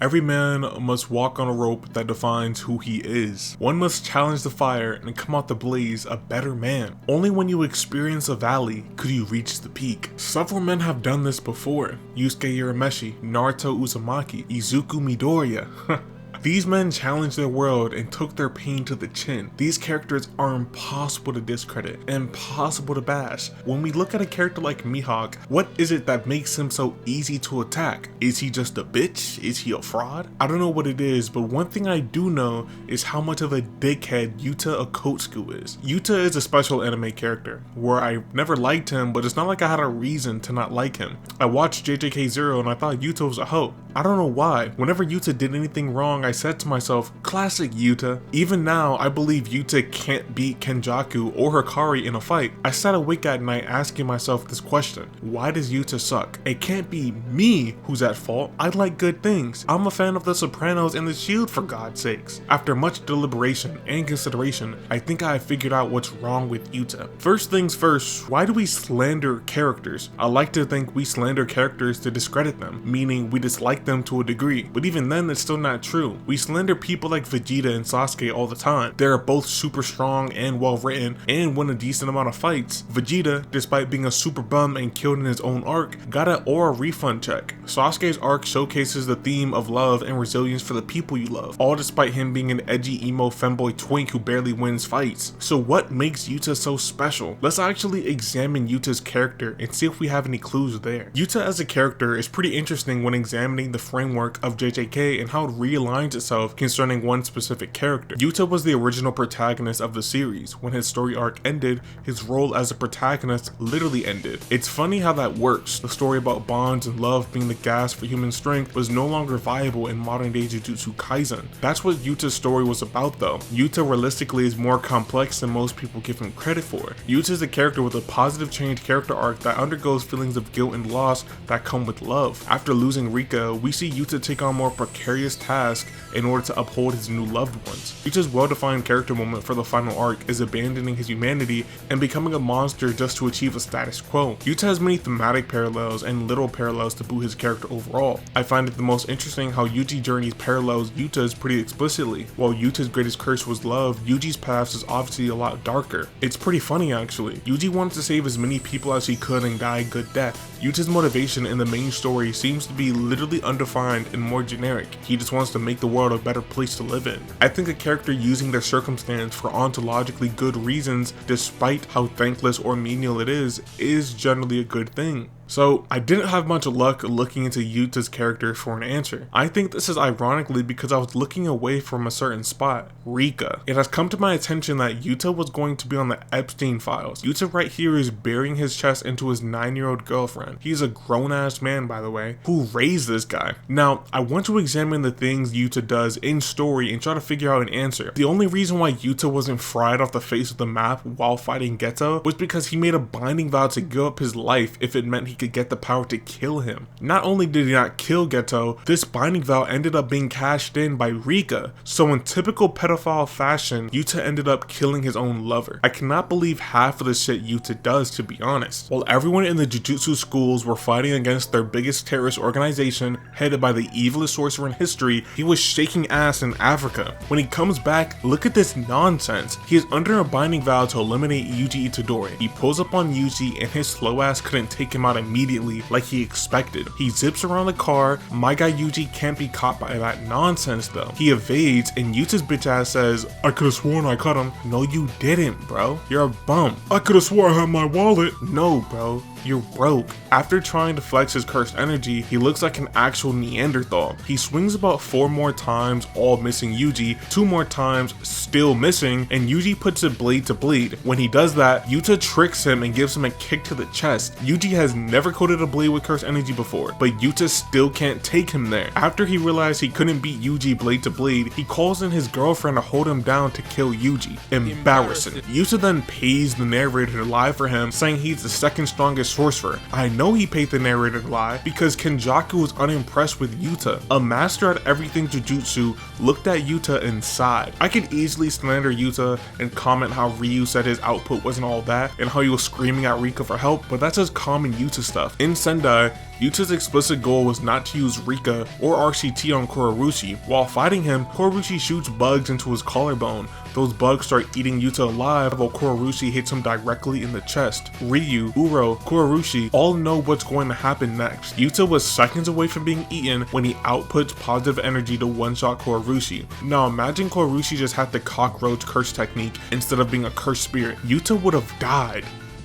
Every man must walk on a rope that defines who he is. One must challenge the fire and come out the blaze a better man. Only when you experience a valley could you reach the peak. Several men have done this before. Yusuke Urameshi, Naruto Uzumaki, Izuku Midoriya. These men challenged their world and took their pain to the chin. These characters are impossible to discredit, impossible to bash. When we look at a character like Mihawk, what is it that makes him so easy to attack? Is he just a bitch? Is he a fraud? I don't know what it is, but one thing I do know is how much of a dickhead Yuta Okkotsuku is. Yuta is a special anime character, where I never liked him, but it's not like I had a reason to not like him. I watched JJK Zero and I thought Yuta was a hoe. I don't know why. Whenever Yuta did anything wrong, I said to myself, classic Yuta. Even now, I believe Yuta can't beat Kenjaku or Hikari in a fight. I sat awake at night asking myself this question: why does Yuta suck? It can't be me who's at fault. I like good things. I'm a fan of The Sopranos and The Shield, for God's sakes. After much deliberation and consideration, I think I have figured out what's wrong with Yuta. First things first, why do we slander characters? I like to think we slander characters to discredit them, meaning we dislike them to a degree, but even then it's still not true. We slender people like Vegeta and Sasuke all the time. They are both super strong and well written and win a decent amount of fights. Vegeta, despite being a super bum and killed in his own arc, got an aura refund check. Sasuke's arc showcases the theme of love and resilience for the people you love, all despite him being an edgy emo femboy twink who barely wins fights. So what makes Yuta so special? Let's actually examine Yuta's character and see if we have any clues there. Yuta as a character is pretty interesting when examining the framework of JJK and how it realigns itself concerning one specific character. Yuta was the original protagonist of the series. When his story arc ended, his role as a protagonist literally ended. It's funny how that works. The story about bonds and love being the gas for human strength was no longer viable in modern day Jujutsu Kaisen. That's what Yuta's story was about though. Yuta realistically is more complex than most people give him credit for. Yuta is a character with a positive change character arc that undergoes feelings of guilt and loss that come with love. After losing Rika, we see Yuta take on more precarious tasks in order to uphold his new loved ones. Yuta's well-defined character moment for the final arc is abandoning his humanity and becoming a monster just to achieve a status quo. Yuta has many thematic parallels and literal parallels to boot his character overall. I find it the most interesting how Yuji's journey parallels Yuta's pretty explicitly. While Yuta's greatest curse was love, Yuji's past is obviously a lot darker. It's pretty funny actually. Yuji wanted to save as many people as he could and die a good death. Yuta's motivation in the main story seems to be literally undefined and more generic. He just wants to make the world a better place to live in. I think a character using their circumstance for ontologically good reasons, despite how thankless or menial it is generally a good thing. So I didn't have much luck looking into Yuta's character for an answer. I think this is ironically because I was looking away from a certain spot, Rika. It has come to my attention that Yuta was going to be on the Epstein files. Yuta right here is burying his chest into his 9-year-old girlfriend. He's a grown-ass man, by the way, who raised this guy. Now, I want to examine the things Yuta does in story and try to figure out an answer. The only reason why Yuta wasn't fried off the face of the map while fighting Geto was because he made a binding vow to give up his life if it meant he could get the power to kill him. Not only did he not kill Geto, this binding vow ended up being cashed in by Rika. So in typical pedophile fashion, Yuta ended up killing his own lover. I cannot believe half of the shit Yuta does, to be honest. While everyone in the Jujutsu schools were fighting against their biggest terrorist organization, headed by the evilest sorcerer in history, he was shaking ass in Africa. When he comes back, look at this nonsense. He is under a binding vow to eliminate Yuji Itadori. He pulls up on Yuji and his slow ass couldn't take him out immediately like he expected. He zips around the car. My guy Yuji can't be caught by that nonsense though. He evades and Yuta's bitch ass says, I could've sworn I cut him. No you didn't, bro. You're a bum. I could've swore I had my wallet. No, bro. You're broke. After trying to flex his cursed energy, he looks like an actual Neanderthal. He swings about 4 more times, all missing Yuji, 2 more times, still missing, and Yuji puts it blade to blade. When he does that, Yuta tricks him and gives him a kick to the chest. Yuji has never coated a blade with cursed energy before, but Yuta still can't take him there. After he realized he couldn't beat Yuji blade to blade, he calls in his girlfriend to hold him down to kill Yuji. Embarrassing. Yuta then pays the narrator to lie for him, saying he's the second strongest sorcerer. I know he paid the narrator to lie because Kenjaku was unimpressed with Yuta. A master at everything Jujutsu looked at Yuta and sighed. I could easily slander Yuta and comment how Ryu said his output wasn't all that and how he was screaming at Rika for help, but that's just common Yuta stuff. In Sendai, Yuta's explicit goal was not to use Rika or RCT on Kurorushi. While fighting him, Kurorushi shoots bugs into his collarbone. Those bugs start eating Yuta alive while Kurorushi hits him directly in the chest. Ryu, Uro, Kurorushi all know what's going to happen next. Yuta was seconds away from being eaten when he outputs positive energy to one-shot Kurorushi. Now imagine Kurorushi just had the cockroach curse technique instead of being a cursed spirit. Yuta would have died,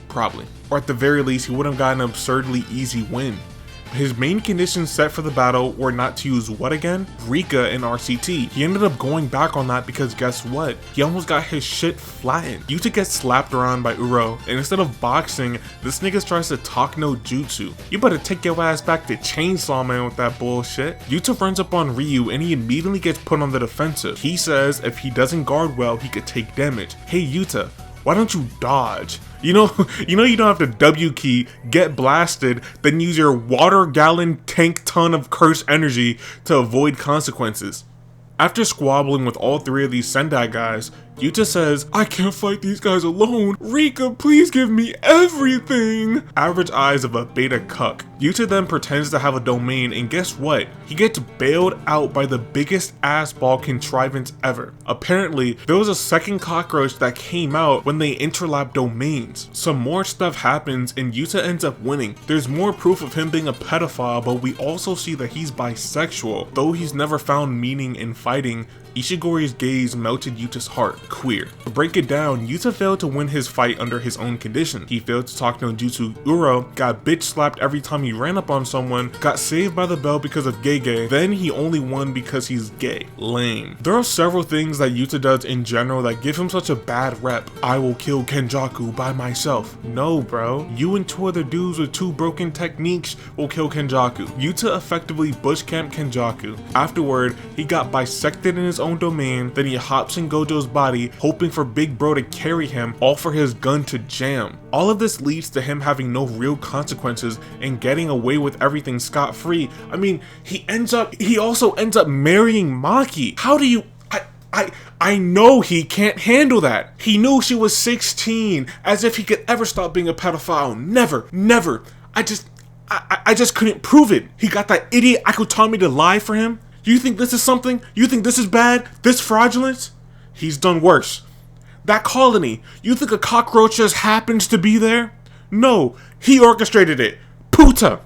probably. Or at the very least, he would have gotten an absurdly easy win. His main conditions set for the battle were not to use what again? Rika and RCT. He ended up going back on that because guess what? He almost got his shit flattened. Yuta gets slapped around by Uro, and instead of boxing, this nigga tries to talk no jutsu. You better take your ass back to Chainsaw Man with that bullshit. Yuta runs up on Ryu and he immediately gets put on the defensive. He says if he doesn't guard well, he could take damage. Hey Yuta, why don't you dodge? You know you don't have to W key, get blasted, then use your water gallon tank ton of curse energy to avoid consequences. After squabbling with all three of these Sendai guys, Yuta says, I can't fight these guys alone. Rika, please give me everything. Average eyes of a beta cuck. Yuta then pretends to have a domain and guess what? He gets bailed out by the biggest ass ball contrivance ever. Apparently, there was a second cockroach that came out when they interlap domains. Some more stuff happens and Yuta ends up winning. There's more proof of him being a pedophile, but we also see that he's bisexual. Though he's never found meaning in fighting, Ishigori's gaze melted Yuta's heart. Queer. To break it down, Yuta failed to win his fight under his own condition. He failed to talk no jutsu. Uro got bitch slapped every time he ran up on someone, got saved by the bell because of gay. Then he only won because he's gay. Lame. There are several things that Yuta does in general that give him such a bad rep. I will kill Kenjaku by myself. No bro, you and two other dudes with two broken techniques will kill Kenjaku. Yuta effectively bush camped Kenjaku. Afterward, he got bisected in his own domain, then he hops in Gojo's body, hoping for Big Bro to carry him, all for his gun to jam. All of this leads to him having no real consequences and getting away with everything scot-free. I mean, he also ends up marrying Maki. How do you... I know he can't handle that. He knew she was 16, as if he could ever stop being a pedophile. Never. I just couldn't prove it. He got that idiot Akutami to lie for him. You think this is something? You think this is bad? This fraudulent? He's done worse. That colony, you think a cockroach just happens to be there? No, he orchestrated it. Puta!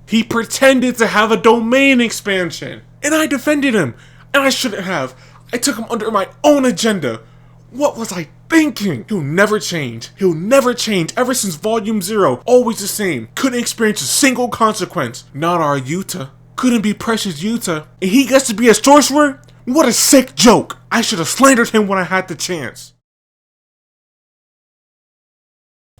He pretended to have a domain expansion. And I defended him. And I shouldn't have. I took him under my own agenda. What was I thinking? He'll never change. He'll never change ever since Volume 0. Always the same. Couldn't experience a single consequence. Not our Yuta. Couldn't be precious Yuta. And he gets to be a sorcerer? What a sick joke. I should have slandered him when I had the chance.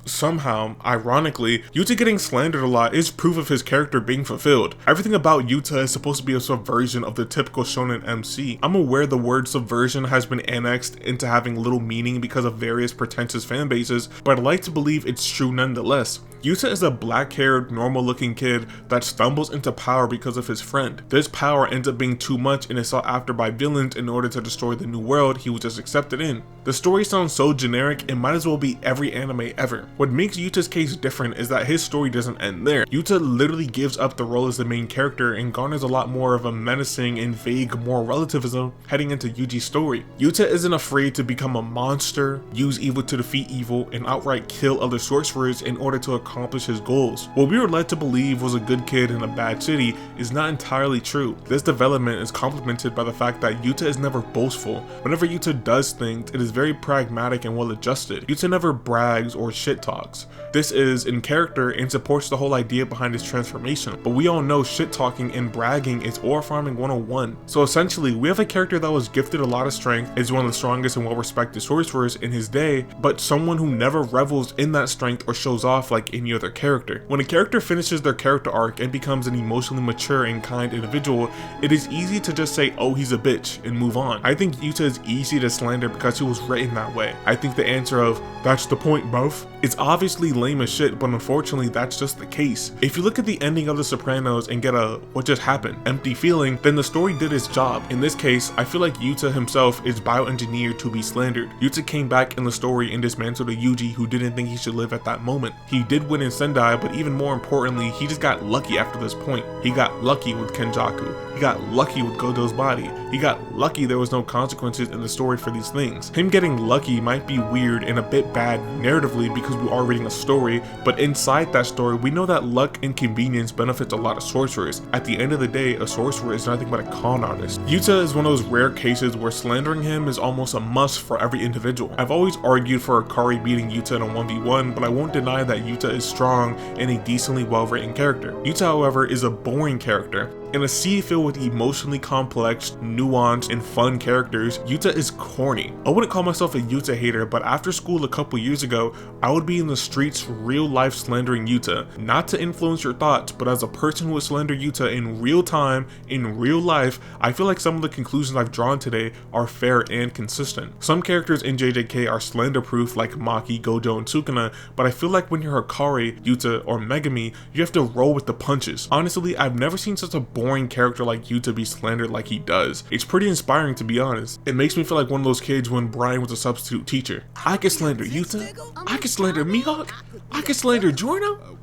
Somehow, ironically, Yuta getting slandered a lot is proof of his character being fulfilled. Everything about Yuta is supposed to be a subversion of the typical shonen MC. I'm aware the word subversion has been annexed into having little meaning because of various pretentious fan bases, but I'd like to believe it's true nonetheless. Yuta is a black-haired, normal-looking kid that stumbles into power because of his friend. This power ends up being too much and is sought after by villains in order to destroy the new world he was just accepted in. The story sounds so generic, it might as well be every anime ever. What makes Yuta's case different is that his story doesn't end there. Yuta literally gives up the role as the main character and garners a lot more of a menacing and vague moral relativism heading into Yuji's story. Yuta isn't afraid to become a monster, use evil to defeat evil, and outright kill other sorcerers in order to accomplish his goals. What we were led to believe was a good kid in a bad city is not entirely true. This development is complemented by the fact that Yuta is never boastful. Whenever Yuta does things, it is very pragmatic and well adjusted. Yuta never brags or shit talks. This is in character and supports the whole idea behind his transformation, but we all know shit talking and bragging is ore farming 101. So essentially, we have a character that was gifted a lot of strength, is one of the strongest and well respected sorcerers in his day, but someone who never revels in that strength or shows off like any other character. When a character finishes their character arc and becomes an emotionally mature and kind individual, it is easy to just say, oh, he's a bitch, and move on. I think Yuta is easy to slander because he was written that way. I think the answer of, that's the point, bruv, It's obviously lame as shit, but unfortunately that's just the case. If you look at the ending of The Sopranos and get a "what just happened" empty feeling, then the story did its job. In this case, I feel like Yuta himself is bioengineered to be slandered. Yuta came back in the story and dismantled a Yuji who didn't think he should live at that moment. He did win in Sendai, but even more importantly, he just got lucky after this point. He got lucky with Kenjaku. He got lucky with Gojo's body. He got lucky there was no consequences in the story for these things. Him getting lucky might be weird and a bit bad narratively because we are reading a story, but inside that story, we know that luck and convenience benefits a lot of sorcerers. At the end of the day, a sorcerer is nothing but a con artist. Yuta is one of those rare cases where slandering him is almost a must for every individual. I've always argued for Akari beating Yuta in a 1v1, but I won't deny that Yuta is strong and a decently well-written character. Yuta, however, is a boring character. In a sea filled with emotionally complex, nuanced, and fun characters, Yuta is corny. I wouldn't call myself a Yuta hater, but after school a couple years ago, I would be in the streets real life slandering Yuta. Not to influence your thoughts, but as a person who would slander Yuta in real time, in real life, I feel like some of the conclusions I've drawn today are fair and consistent. Some characters in JJK are slander proof like Maki, Gojo, and Sukuna, but I feel like when you're Akari, Yuta, or Megami, you have to roll with the punches. Honestly, I've never seen such a boring character like Yuta be slandered like he does. It's pretty inspiring, to be honest. It makes me feel like one of those kids when Brian was a substitute teacher. I can slander Yuta, I can slander Mihawk, I can slander Giorno.